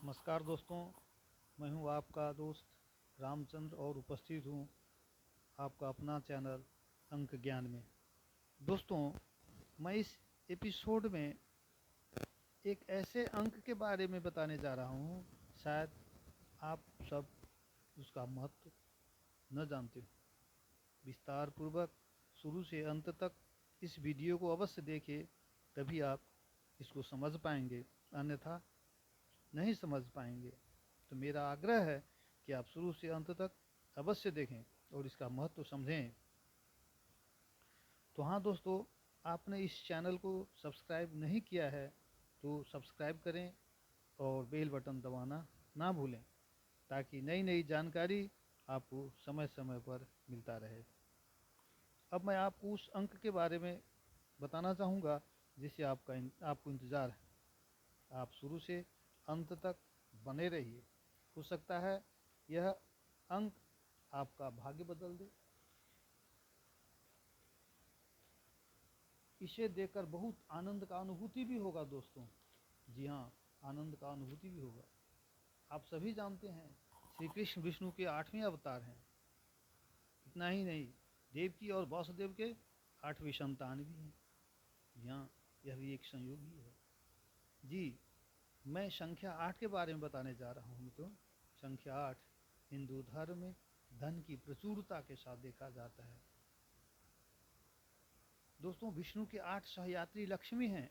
नमस्कार दोस्तों, मैं हूं आपका दोस्त रामचंद्र और उपस्थित हूं आपका अपना चैनल अंक ज्ञान में। दोस्तों, मैं इस एपिसोड में एक ऐसे अंक के बारे में बताने जा रहा हूं, शायद आप सब उसका महत्व न जानते हो। विस्तार पूर्वक शुरू से अंत तक इस वीडियो को अवश्य देखें, तभी आप इसको समझ पाएंगे, अन्यथा नहीं समझ पाएंगे। तो मेरा आग्रह है कि आप शुरू से अंत तक अवश्य देखें और इसका महत्व समझें। तो हाँ दोस्तों, आपने इस चैनल को सब्सक्राइब नहीं किया है तो सब्सक्राइब करें और बेल बटन दबाना ना भूलें, ताकि नई नई जानकारी आपको समय समय पर मिलता रहे। अब मैं आपको उस अंक के बारे में बताना चाहूँगा जिसे आपको इंतज़ार है। आप शुरू से अंत तक बने रहिए, हो सकता है यह अंक आपका भाग्य बदल दे। इसे देखकर बहुत आनंद का अनुभूति भी होगा दोस्तों। जी हाँ, आनंद का अनुभूति भी होगा। आप सभी जानते हैं श्री कृष्ण विष्णु के 8वें अवतार हैं। इतना ही नहीं, देवकी और वासुदेव के 8वीं संतान भी हैं। जी हाँ, यह भी एक संयोग ही है। जी, मैं संख्या 8 के बारे में बताने जा रहा हूँ मित्रों। संख्या 8 हिंदू धर्म में धन की प्रचुरता के साथ देखा जाता है। दोस्तों, विष्णु के 8 सहयात्री लक्ष्मी हैं।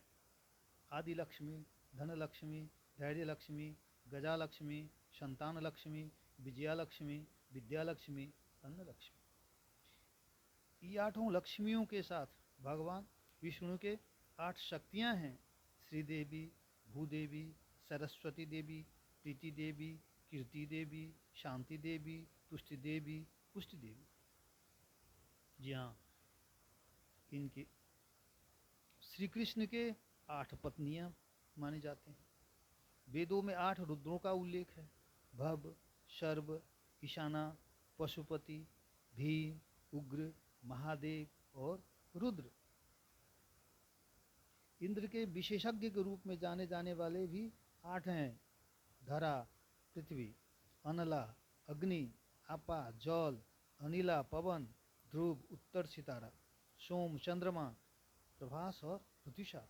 आदि लक्ष्मी, धन लक्ष्मी, धैर्य लक्ष्मी, गजा लक्ष्मी, संतान लक्ष्मी, विजया लक्ष्मी, विद्या लक्ष्मी, अन्न लक्ष्मी। ये 8 लक्ष्मियों के साथ भगवान विष्णु के 8 शक्तियाँ हैं। श्रीदेवी, भूदेवी, सरस्वती देवी, प्रीति देवी, कीर्ति देवी, शांति देवी, तुष्टि देवी, पुष्टि देवी। जी हाँ, इनके श्री कृष्ण के 8 पत्नियां माने जाते हैं। वेदों में 8 रुद्रों का उल्लेख है। भव, शर्व, ईशाना, पशुपति, भीम, उग्र, महादेव और रुद्र। इंद्र के विशेषज्ञ के रूप में जाने जाने वाले भी 8 हैं। धरा, पृथ्वी, अनला, अग्नि, आपा, जल, अनिला, पवन, ध्रुव, उत्तर सितारा, सोम, चंद्रमा, प्रभास और प्रत्युषा।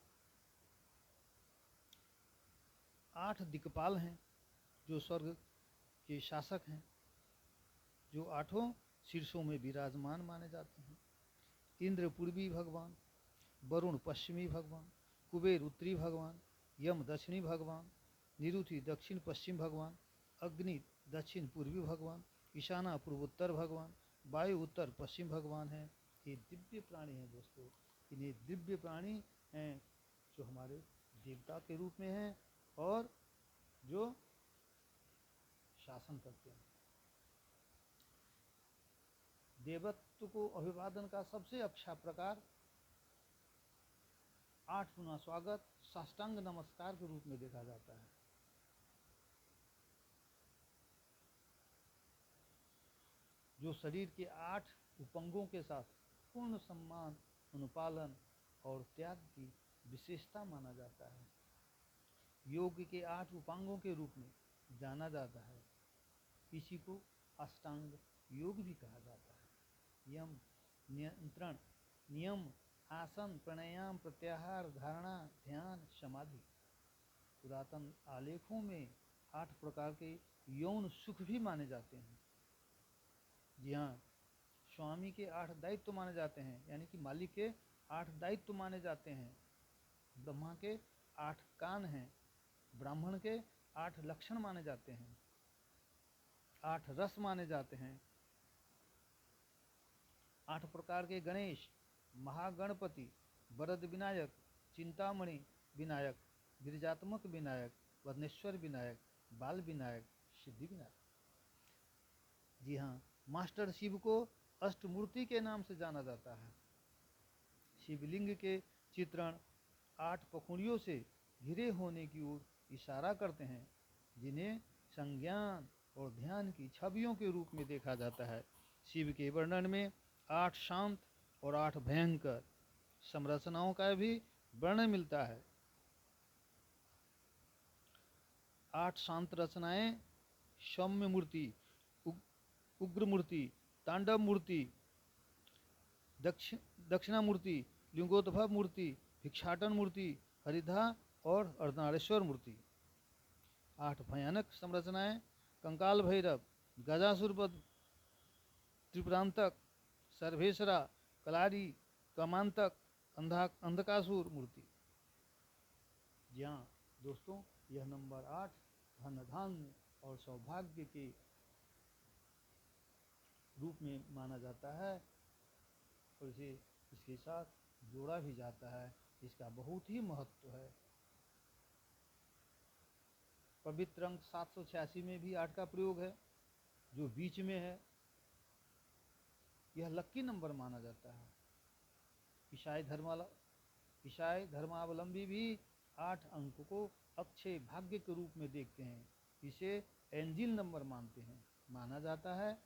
8 दिक्पाल हैं जो स्वर्ग के शासक हैं, जो 8 शीर्षों में विराजमान माने जाते हैं। इंद्र पूर्वी भगवान, वरुण पश्चिमी भगवान, कुबेर उत्तरी भगवान, यम दक्षिणी भगवान, निरुति दक्षिण पश्चिम भगवान, अग्नि दक्षिण पूर्वी भगवान, ईशाना पूर्वोत्तर भगवान, वायु उत्तर पश्चिम भगवान है। ये दिव्य प्राणी हैं दोस्तों। इन्हें दिव्य प्राणी हैं जो हमारे देवता के रूप में हैं और जो शासन करते हैं। देवत्व को अभिवादन का सबसे अच्छा प्रकार 8 गुना स्वागत, साष्टांग नमस्कार के रूप में देखा जाता है। जो शरीर के 8 उपंगों के साथ पूर्ण सम्मान, अनुपालन और त्याग की विशेषता माना जाता है। योग के 8 उपांगों के रूप में जाना जाता है। इसी को अष्टांग योग भी कहा जाता है। यम नियंत्रण, नियम, आसन, प्राणायाम, प्रत्याहार, धारणा, ध्यान, समाधि। पुरातन आलेखों में 8 प्रकार के यौन सुख भी माने जाते हैं। जी हाँ, स्वामी के 8 दायित्व माने जाते हैं, यानी कि मालिक के 8 दायित्व माने जाते हैं। ब्रह्मा के 8 कान हैं, ब्राह्मण के 8 लक्षण माने जाते हैं, 8 रस माने जाते हैं। 8 प्रकार के गणेश, महागणपति, वरद विनायक, चिंतामणि विनायक, गिरिजात्मक विनायक, वदनेश्वर विनायक, बाल विनायक, सिद्धि विनायक। जी हाँ, मास्टर शिव को अष्टमूर्ति के नाम से जाना जाता है। शिवलिंग के चित्रण 8 पखुड़ियों से घिरे होने की ओर इशारा करते हैं, जिन्हें संज्ञान और ध्यान की छवियों के रूप में देखा जाता है। शिव के वर्णन में 8 शांत और 8 भयंकर संरचनाओं का भी वर्णन मिलता है। 8 शांत रचनाएं, सौम्य मूर्ति, उग्र मूर्ति, तांडव मूर्ति, दक्षिणामूर्ति, लिंगोद्भव मूर्ति, भिक्षाटन मूर्ति, हरिधा और अर्धनारेश्वर मूर्ति। 8 भयानक संरचनाएं, कंकाल भैरव, गजासुरवध, त्रिपुरांतक, सर्वेश्वरा, कलारी, कामांतक, अंधकासुर मूर्ति। जी हाँ दोस्तों, यह नंबर 8 धन धान्य और सौभाग्य के रूप में माना जाता है और इसे इसके साथ जोड़ा भी जाता है। इसका बहुत ही महत्व है। पवित्र अंक 786 में भी 8 का प्रयोग है, जो बीच में है। यह लक्की नंबर माना जाता है। ईसाई धर्मावलंबी भी 8 अंक को अक्षय भाग्य के रूप में देखते हैं। इसे एंजिल नंबर मानते हैं। माना जाता है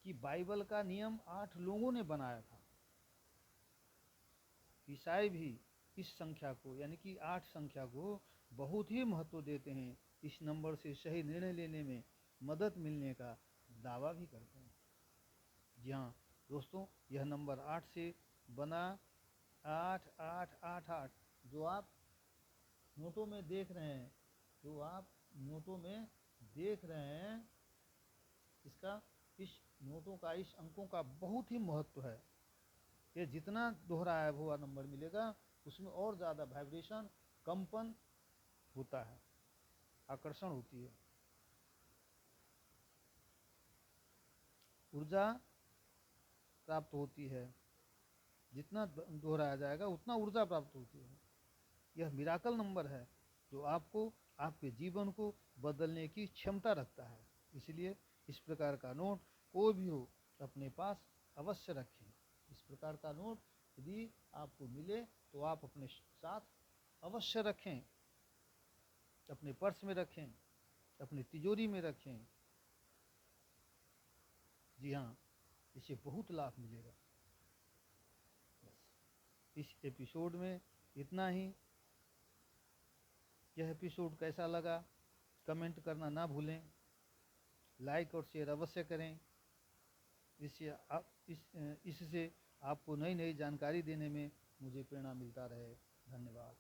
कि बाइबल का नियम 8 लोगों ने बनाया था। ईसाई भी इस संख्या को यानी कि 8 संख्या को बहुत ही महत्व देते हैं। इस नंबर से सही निर्णय लेने में मदद मिलने का दावा भी करते हैं। जी हाँ दोस्तों, यह नंबर 8 से बना 8 8 8 8 जो आप नोटों में देख रहे हैं, इसका इस नोटों का, इस अंकों का बहुत ही महत्व है। ये जितना दोहराया हुआ नंबर मिलेगा उसमें और ज़्यादा वाइब्रेशन, कंपन होता है, आकर्षण होती है, ऊर्जा प्राप्त होती है। जितना दोहराया जाएगा उतना ऊर्जा प्राप्त होती है। यह मिराकल नंबर है जो आपको, आपके जीवन को बदलने की क्षमता रखता है। इसलिए इस प्रकार का नोट कोई भी हो अपने पास अवश्य रखें। इस प्रकार का नोट यदि आपको मिले तो आप अपने साथ अवश्य रखें, अपने पर्स में रखें, अपनी तिजोरी में रखें। जी हाँ, इससे बहुत लाभ मिलेगा। बस इस एपिसोड में इतना ही। यह एपिसोड कैसा लगा कमेंट करना ना भूलें। लाइक और शेयर अवश्य करें। इससे आपको नई नई जानकारी देने में मुझे प्रेरणा मिलता रहे। धन्यवाद।